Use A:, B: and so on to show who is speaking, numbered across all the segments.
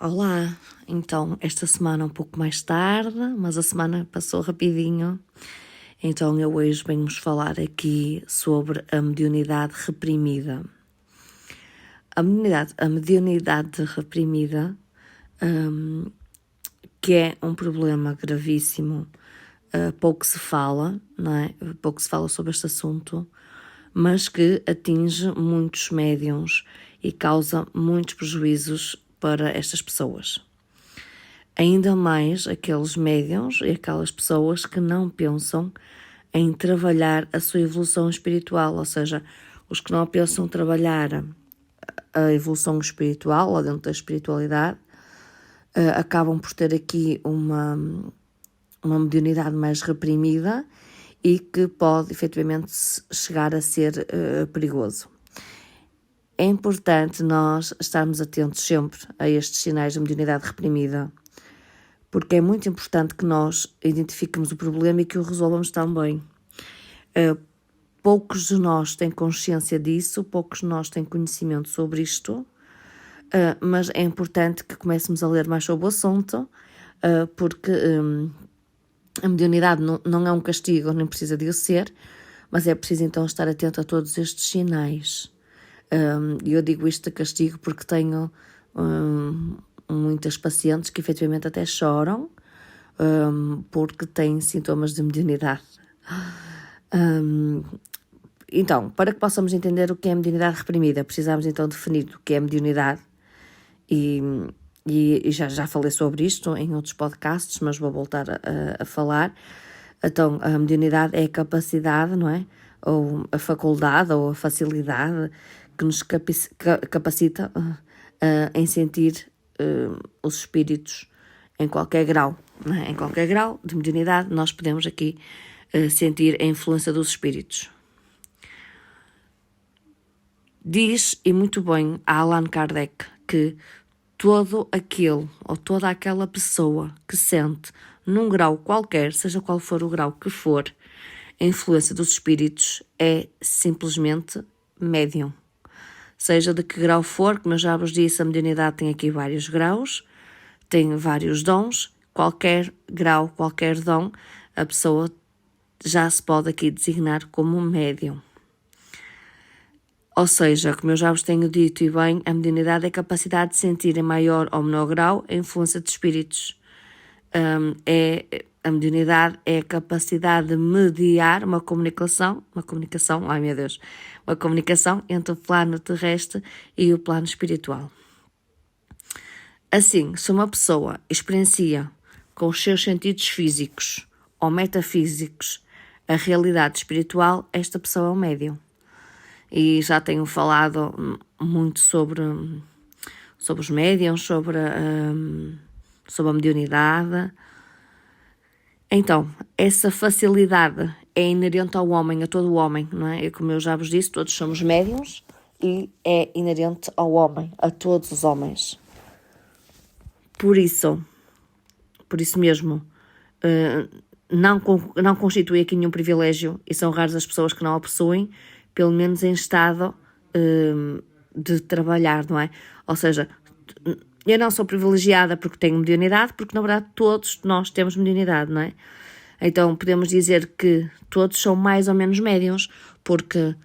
A: Olá, então esta semana um pouco mais tarde, mas a semana passou rapidinho, então eu hoje venho-vos falar aqui sobre a mediunidade reprimida. A mediunidade reprimida, que é um problema gravíssimo, pouco se fala, não é? Pouco se fala sobre este assunto, mas que atinge muitos médiuns e causa muitos prejuízos para estas pessoas. Ainda mais aqueles médiuns e aquelas pessoas que não pensam em trabalhar a sua evolução espiritual, ou seja, os que não pensam trabalhar a evolução espiritual ou dentro da espiritualidade, acabam por ter aqui uma mediunidade mais reprimida e que pode efetivamente chegar a ser perigoso. É importante nós estarmos atentos sempre a estes sinais de mediunidade reprimida, porque é muito importante que nós identifiquemos o problema e que o resolvamos também. Poucos de nós têm consciência disso, poucos de nós têm conhecimento sobre isto, mas é importante que comecemos a ler mais sobre o assunto, porque a mediunidade não é um castigo, nem precisa de o ser, mas é preciso então estar atento a todos estes sinais. E eu digo isto de castigo porque tenho muitas pacientes que efetivamente até choram porque têm sintomas de mediunidade. Então, para que possamos entender o que é mediunidade reprimida, precisamos então definir o que é mediunidade e já falei sobre isto em outros podcasts, mas vou voltar a falar. Então, a mediunidade é a capacidade, não é? Ou a faculdade ou a facilidade que nos capacita em sentir os espíritos em qualquer grau, não é? Em qualquer grau de mediunidade nós podemos aqui sentir a influência dos espíritos. Diz, e muito bem, a Allan Kardec, que todo aquele ou toda aquela pessoa que sente num grau qualquer, seja qual for o grau que for, a influência dos espíritos é simplesmente médium. Seja de que grau for, como eu já vos disse, a mediunidade tem aqui vários graus, tem vários dons, qualquer grau, qualquer dom, a pessoa já se pode aqui designar como médium. Ou seja, como eu já vos tenho dito e bem, a mediunidade é a capacidade de sentir em maior ou menor grau a influência de espíritos. A mediunidade é a capacidade de mediar uma comunicação entre o plano terrestre e o plano espiritual. Assim, se uma pessoa experiencia com os seus sentidos físicos ou metafísicos a realidade espiritual, esta pessoa é um médium. E já tenho falado muito sobre os médiums, sobre a mediunidade. Então, essa facilidade é inerente ao homem, a todo o homem, não é? E como eu já vos disse, todos somos médiums e é inerente ao homem, a todos os homens. Por isso mesmo, não constitui aqui nenhum privilégio e são raras as pessoas que não a possuem, pelo menos em estado de trabalhar, não é? Ou seja, eu não sou privilegiada porque tenho mediunidade, porque na verdade todos nós temos mediunidade, não é? Então podemos dizer que todos são mais ou menos médiuns, porque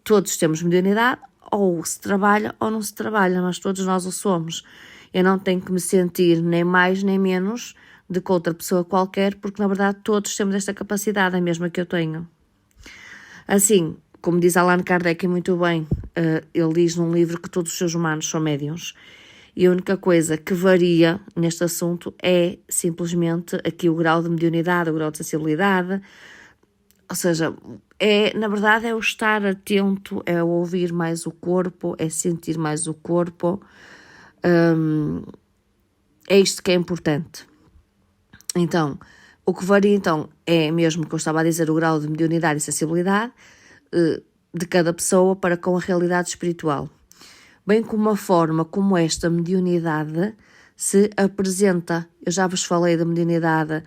A: todos temos mediunidade, ou se trabalha ou não se trabalha, mas todos nós o somos. Eu não tenho que me sentir nem mais nem menos do que outra pessoa qualquer, porque na verdade todos temos esta capacidade, a mesma que eu tenho. Assim, como diz Allan Kardec muito bem, ele diz num livro que todos os seres humanos são médiuns. E a única coisa que varia neste assunto é simplesmente aqui o grau de mediunidade, o grau de sensibilidade. Ou seja, na verdade é o estar atento, é ouvir mais o corpo, é sentir mais o corpo. É isto que é importante. Então, o que varia então é mesmo, que eu estava a dizer, o grau de mediunidade e sensibilidade de cada pessoa para com a realidade espiritual, bem como a forma como esta mediunidade se apresenta. Eu já vos falei da mediunidade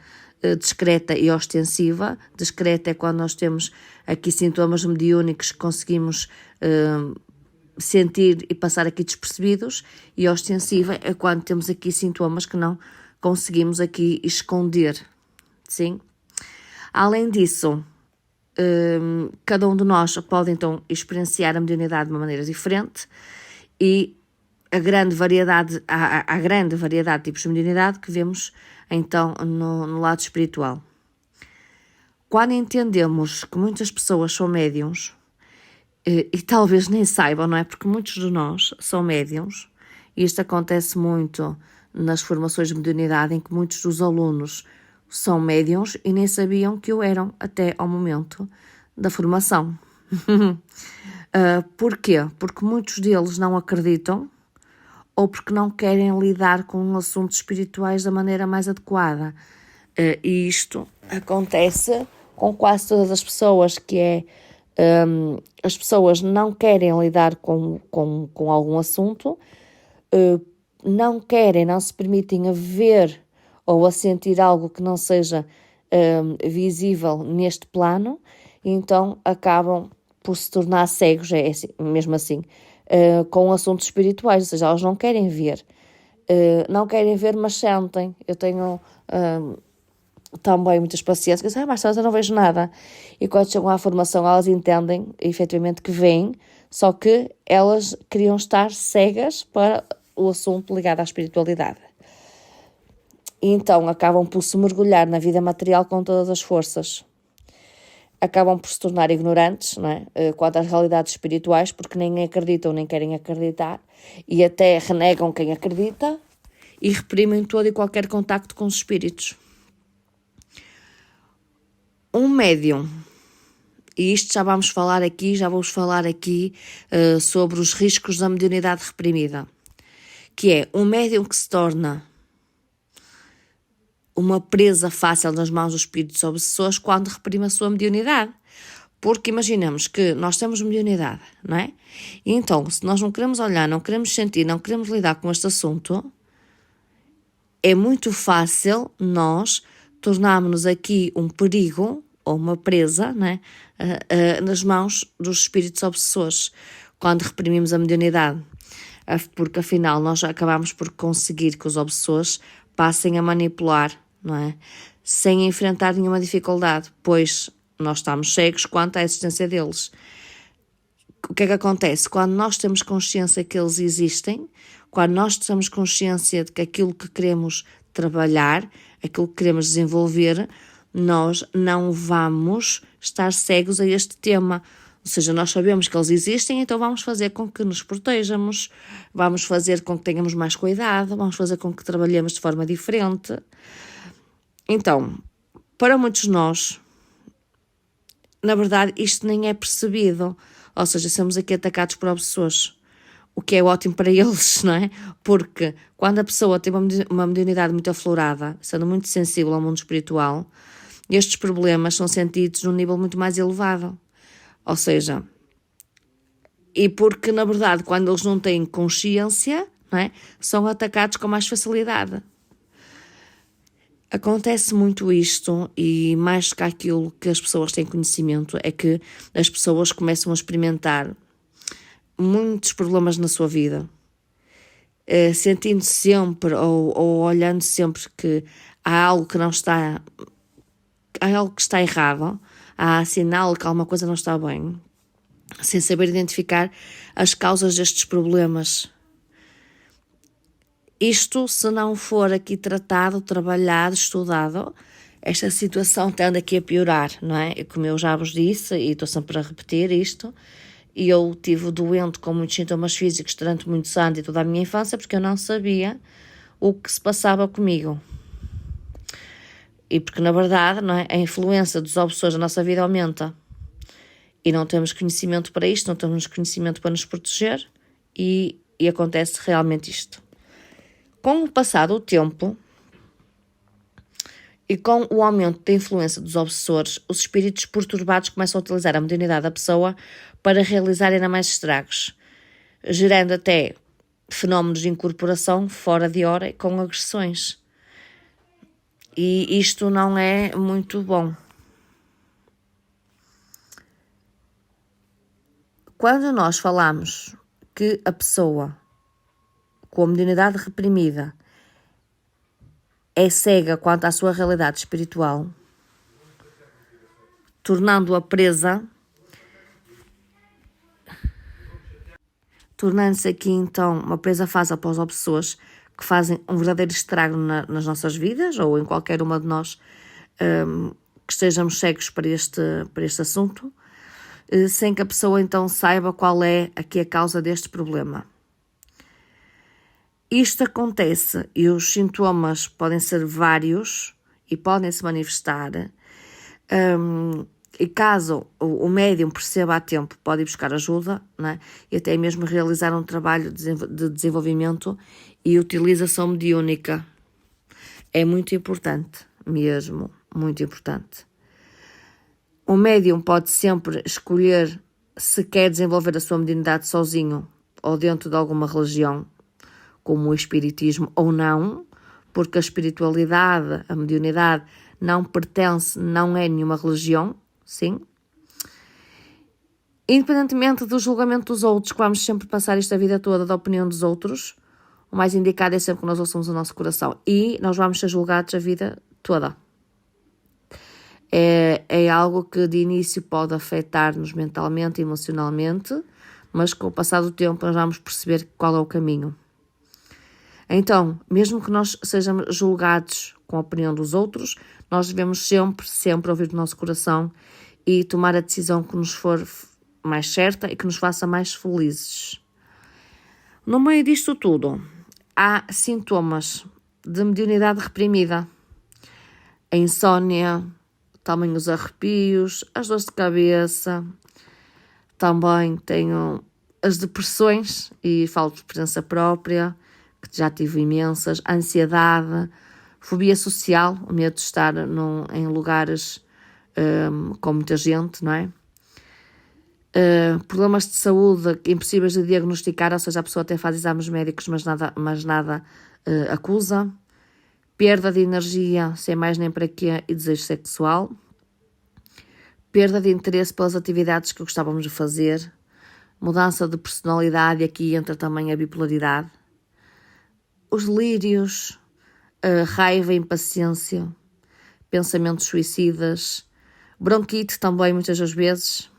A: discreta e ostensiva. Discreta é quando nós temos aqui sintomas mediúnicos que conseguimos sentir e passar aqui despercebidos, e ostensiva é quando temos aqui sintomas que não conseguimos aqui esconder, sim? Além disso, cada um de nós pode então experienciar a mediunidade de uma maneira diferente, e há grande variedade de tipos de mediunidade que vemos então no lado espiritual. Quando entendemos que muitas pessoas são médiums, e talvez nem saibam, não é? Porque muitos de nós são médiums, e isto acontece muito nas formações de mediunidade, em que muitos dos alunos são médiums e nem sabiam que o eram até ao momento da formação. Porquê? Porque muitos deles não acreditam, ou porque não querem lidar com assuntos espirituais da maneira mais adequada. E isto acontece com quase todas as pessoas, as pessoas não querem lidar com algum assunto, não se permitem a ver ou a sentir algo que não seja visível neste plano, e então acabam por se tornar cegos, mesmo assim, com assuntos espirituais, ou seja, elas não querem ver. Mas sentem. Eu tenho também muitas pacientes que dizem, mas eu não vejo nada. E quando chegam à formação, elas entendem efetivamente que veem, só que elas queriam estar cegas para o assunto ligado à espiritualidade. E então acabam por se mergulhar na vida material com todas as forças. Acabam por se tornar ignorantes, não é? Quanto às realidades espirituais, porque nem acreditam nem querem acreditar, e até renegam quem acredita e reprimem todo e qualquer contacto com os espíritos. Um médium, e isto já vou falar aqui sobre os riscos da mediunidade reprimida, que é um médium que se torna uma presa fácil nas mãos dos espíritos obsessores quando reprime a sua mediunidade. Porque imaginemos que nós temos mediunidade, não é? E então, se nós não queremos olhar, não queremos sentir, não queremos lidar com este assunto, é muito fácil nós tornarmos-nos aqui um perigo ou uma presa, não é? Nas mãos dos espíritos obsessores, quando reprimimos a mediunidade. Porque afinal nós acabamos por conseguir que os obsessores passem a manipular, não é? Sem enfrentar nenhuma dificuldade, pois nós estamos cegos quanto à existência deles. O que é que acontece? Quando nós temos consciência que eles existem, quando nós temos consciência de que aquilo que queremos trabalhar, aquilo que queremos desenvolver, nós não vamos estar cegos a este tema. Ou seja, nós sabemos que eles existem, então vamos fazer com que nos protejamos, vamos fazer com que tenhamos mais cuidado, vamos fazer com que trabalhemos de forma diferente. Então, para muitos de nós, na verdade, isto nem é percebido. Ou seja, somos aqui atacados por obsessores, o que é ótimo para eles, não é? Porque quando a pessoa tem uma mediunidade muito aflorada, sendo muito sensível ao mundo espiritual, estes problemas são sentidos num nível muito mais elevado. Ou seja, e porque, na verdade, quando eles não têm consciência, não é? São atacados com mais facilidade. Acontece muito isto, e mais que aquilo que as pessoas têm conhecimento, é que as pessoas começam a experimentar muitos problemas na sua vida, sentindo sempre ou olhando sempre que há algo que não está, há algo que está errado, há sinal que alguma coisa não está bem, sem saber identificar as causas destes problemas. Isto, se não for aqui tratado, trabalhado, estudado, esta situação tende aqui a piorar, não é? Como eu já vos disse, e estou sempre a repetir isto, e eu tive doente com muitos sintomas físicos durante muitos anos e toda a minha infância, porque eu não sabia o que se passava comigo. E porque, na verdade, não é? A influência dos obsessores na nossa vida aumenta. E não temos conhecimento para isto, não temos conhecimento para nos proteger, e acontece realmente isto. Com o passar do tempo e com o aumento da influência dos obsessores, os espíritos perturbados começam a utilizar a mediunidade da pessoa para realizar ainda mais estragos, gerando até fenómenos de incorporação fora de hora com agressões. E isto não é muito bom. Quando nós falamos que a pessoa com a mediunidade reprimida é cega quanto à sua realidade espiritual, tornando-a presa, tornando-se aqui então uma presa fácil após pessoas que fazem um verdadeiro estrago nas nossas vidas, ou em qualquer uma de nós que estejamos cegos para este assunto, sem que a pessoa então saiba qual é aqui a causa deste problema. Isto acontece e os sintomas podem ser vários e podem se manifestar. E caso o médium perceba a tempo, pode ir buscar ajuda, não é? E até mesmo realizar um trabalho de desenvolvimento e utilização mediúnica. É muito importante, mesmo, muito importante. O médium pode sempre escolher se quer desenvolver a sua mediunidade sozinho ou dentro de alguma religião, como o espiritismo ou não, porque a espiritualidade, a mediunidade, não pertence, não é nenhuma religião, sim. Independentemente do julgamento dos outros, que vamos sempre passar esta vida toda da opinião dos outros, o mais indicado é sempre que nós ouçamos o nosso coração e nós vamos ser julgados a vida toda. É algo que de início pode afetar-nos mentalmente e emocionalmente, mas com o passar do tempo nós vamos perceber qual é o caminho. Então, mesmo que nós sejamos julgados com a opinião dos outros, nós devemos sempre ouvir o nosso coração e tomar a decisão que nos for mais certa e que nos faça mais felizes. No meio disto tudo, há sintomas de mediunidade reprimida. A insónia, também os arrepios, as dores de cabeça, também tenho as depressões, e falo de presença própria, que já tive imensas, a ansiedade, fobia social, o medo de estar em lugares com muita gente, não é? Problemas de saúde impossíveis de diagnosticar, ou seja, a pessoa até faz exames médicos, mas nada acusa. Perda de energia, sem mais nem para quê, e desejo sexual. Perda de interesse pelas atividades que gostávamos de fazer. Mudança de personalidade, e aqui entra também a bipolaridade. Os delírios, raiva e impaciência, pensamentos suicidas, bronquite também muitas das vezes,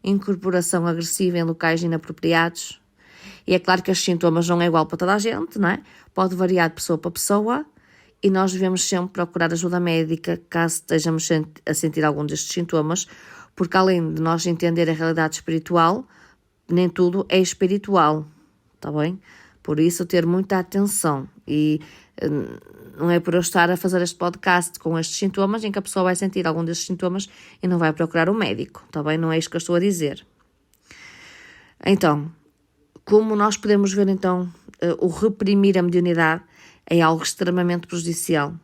A: incorporação agressiva em locais inapropriados. E é claro que estes sintomas não é igual para toda a gente, não é? Pode variar de pessoa para pessoa e nós devemos sempre procurar ajuda médica caso estejamos a sentir algum destes sintomas, porque além de nós entender a realidade espiritual, nem tudo é espiritual, está bem? Por isso, ter muita atenção. E não é por eu estar a fazer este podcast com estes sintomas em que a pessoa vai sentir algum destes sintomas e não vai procurar um médico, está bem? Não é isto que eu estou a dizer. Então, como nós podemos ver, então, o reprimir a mediunidade é algo extremamente prejudicial.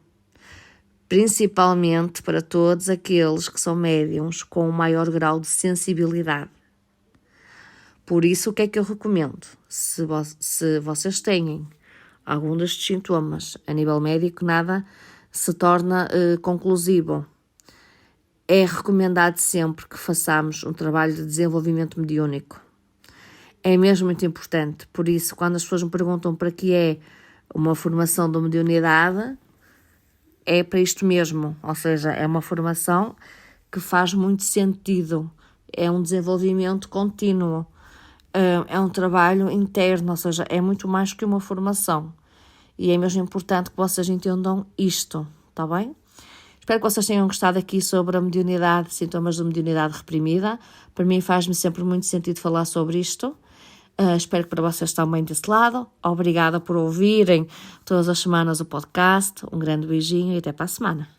A: Principalmente para todos aqueles que são médiums com um maior grau de sensibilidade. Por isso, o que é que eu recomendo? Se vocês têm algum destes sintomas a nível médico, nada se torna conclusivo. É recomendado sempre que façamos um trabalho de desenvolvimento mediúnico. É mesmo muito importante. Por isso, quando as pessoas me perguntam para que é uma formação de mediunidade, é para isto mesmo. Ou seja, é uma formação que faz muito sentido. É um desenvolvimento contínuo. É um trabalho interno, ou seja, é muito mais que uma formação. E é mesmo importante que vocês entendam isto, está bem? Espero que vocês tenham gostado aqui sobre a mediunidade, sintomas de mediunidade reprimida. Para mim faz-me sempre muito sentido falar sobre isto. Espero que para vocês também desse lado. Obrigada por ouvirem todas as semanas o podcast. Um grande beijinho e até para a semana.